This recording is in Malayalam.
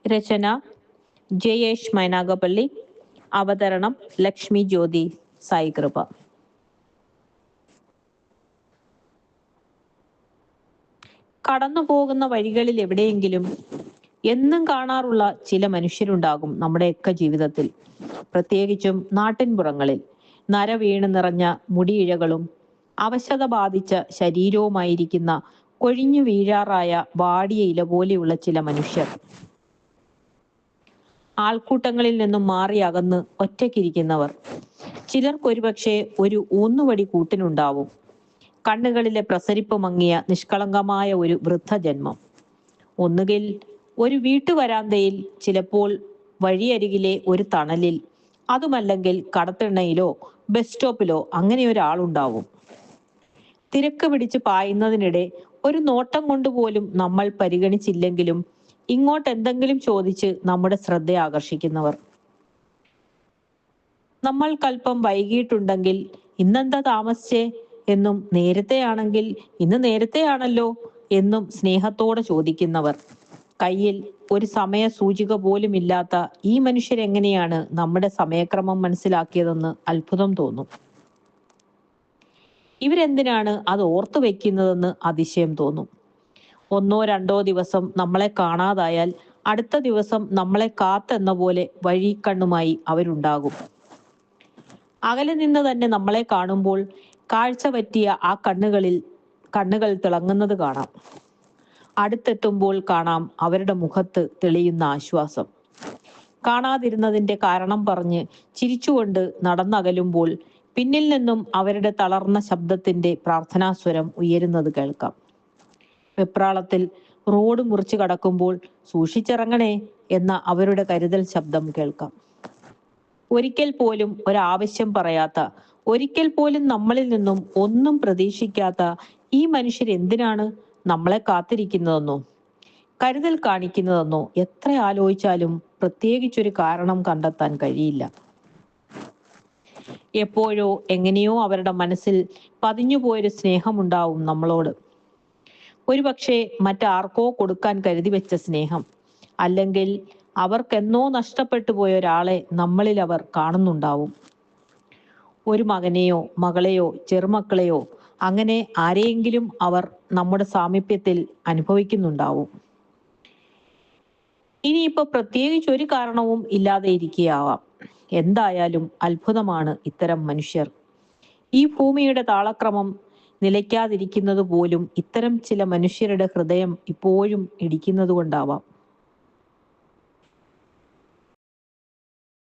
രചന ജയേഷ് മൈനാഗപ്പള്ളി. അവതരണം ലക്ഷ്മി ജ്യോതി സായികൃപ. കടന്നു പോകുന്ന വഴികളിൽ എവിടെയെങ്കിലും എന്നും കാണാറുള്ള ചില മനുഷ്യരുണ്ടാകും നമ്മുടെയൊക്കെ ജീവിതത്തിൽ. പ്രത്യേകിച്ചും നാട്ടിൻപുറങ്ങളിൽ നരവീണ് നിറഞ്ഞ മുടിയിഴകളും അവശത ബാധിച്ച ശരീരവുമായിരിക്കുന്ന കൊഴിഞ്ഞു വീഴാറായ വാടിയ ഇല പോലെയുള്ള ചില മനുഷ്യർ. ആൾക്കൂട്ടങ്ങളിൽ നിന്നും മാറി അകന്ന് ഒറ്റയ്ക്കിരിക്കുന്നവർ. ചിലർക്കൊരുപക്ഷെ ഒരു ഊന്നുവടി കൂട്ടിനുണ്ടാവും. കണ്ണുകളിലെ പ്രസരിപ്പ് മങ്ങിയ നിഷ്കളങ്കമായ ഒരു വൃദ്ധജന്മം. ഒന്നുകിൽ ഒരു വീട്ടുവരാന്തയിൽ, ചിലപ്പോൾ വഴിയരികിലെ ഒരു തണലിൽ, അതുമല്ലെങ്കിൽ കടത്തിണ്ണയിലോ ബസ് സ്റ്റോപ്പിലോ അങ്ങനെ ഒരാളുണ്ടാവും. തിരക്ക് പിടിച്ച് പായുന്നതിനിടെ ഒരു നോട്ടം കൊണ്ടുപോലും നമ്മൾ പരിഗണിച്ചില്ലെങ്കിലും ഇങ്ങോട്ട് എന്തെങ്കിലും ചോദിച്ച് നമ്മുടെ ശ്രദ്ധ ആകർഷിക്കുന്നവർ. നമ്മൾക്കല്പം വൈകിട്ടുണ്ടെങ്കിൽ ഇന്നെന്താ താമസിച്ചേ എന്നും, നേരത്തെയാണെങ്കിൽ ഇന്ന് നേരത്തെയാണല്ലോ എന്നും സ്നേഹത്തോടെ ചോദിക്കുന്നവർ. കയ്യിൽ ഒരു സമയ സൂചിക പോലും ഇല്ലാത്ത ഈ മനുഷ്യരെങ്ങനെയാണ് നമ്മുടെ സമയക്രമം മനസ്സിലാക്കിയതെന്ന് അത്ഭുതം തോന്നും. ഇവരെന്തിനാണ് അത് ഓർത്തു വെക്കുന്നതെന്ന് അതിശയം തോന്നും. ഒന്നോ രണ്ടോ ദിവസം നമ്മളെ കാണാതായാൽ അടുത്ത ദിവസം നമ്മളെ കാത്തെന്ന പോലെ വഴിക്കണ്ണുമായി അവരുണ്ടാകും. അകലെ നിന്ന് തന്നെ നമ്മളെ കാണുമ്പോൾ കാഴ്ച പറ്റിയ ആ കണ്ണുകൾ തിളങ്ങുന്നത് കാണാം. അടുത്തെത്തുമ്പോൾ കാണാം അവരുടെ മുഖത്ത് തെളിയുന്ന ആശ്വാസം. കാണാതിരുന്നതിന്റെ കാരണം പറഞ്ഞ് ചിരിച്ചുകൊണ്ട് നടന്നകലുമ്പോൾ പിന്നിൽ നിന്നും അവരുടെ തളർന്ന ശബ്ദത്തിന്റെ പ്രാർത്ഥനാസ്വരം ഉയരുന്നത് കേൾക്കാം. വെപ്രാളത്തിൽ റോഡ് മുറിച്ച് കടക്കുമ്പോൾ സൂക്ഷിച്ചിറങ്ങണേ എന്ന അവരുടെ കരുതൽ ശബ്ദം കേൾക്കാം. ഒരിക്കൽ പോലും ഒരാവശ്യം പറയാത്ത, ഒരിക്കൽ പോലും നമ്മളിൽ നിന്നും ഒന്നും പ്രതീക്ഷിക്കാത്ത ഈ മനുഷ്യർ എന്തിനാണ് നമ്മളെ കാത്തിരിക്കുന്നതെന്നോ കരുതൽ കാണിക്കുന്നതെന്നോ എത്ര ആലോചിച്ചാലും പ്രത്യേകിച്ചൊരു കാരണം കണ്ടെത്താൻ കഴിയില്ല. എപ്പോഴോ എങ്ങനെയോ അവരുടെ മനസ്സിൽ പതിഞ്ഞുപോയൊരു സ്നേഹമുണ്ടാവും നമ്മളോട്. ഒരുപക്ഷെ മറ്റാർക്കോ കൊടുക്കാൻ കരുതി വെച്ച സ്നേഹം, അല്ലെങ്കിൽ അവർക്കെന്നോ നഷ്ടപ്പെട്ടു പോയ ഒരാളെ നമ്മളിൽ അവർ കാണുന്നുണ്ടാവും. ഒരു മകനെയോ മകളെയോ ചെറുമക്കളെയോ അങ്ങനെ ആരെയെങ്കിലും അവർ നമ്മുടെ സാമീപ്യത്തിൽ അനുഭവിക്കുന്നുണ്ടാവും. ഇനിയിപ്പോ പ്രത്യേകിച്ച് ഒരു കാരണവും ഇല്ലാതെ ഇരിക്കുകയാവാം. എന്തായാലും അത്ഭുതമാണ് ഇത്തരം മനുഷ്യർ. ഈ ഭൂമിയുടെ താളക്രമം നിലയ്ക്കാതിരിക്കുന്നത് പോലും ഇത്തരം ചില മനുഷ്യരുടെ ഹൃദയം ഇപ്പോഴും ഇടിക്കുന്നത് കൊണ്ടാവാം.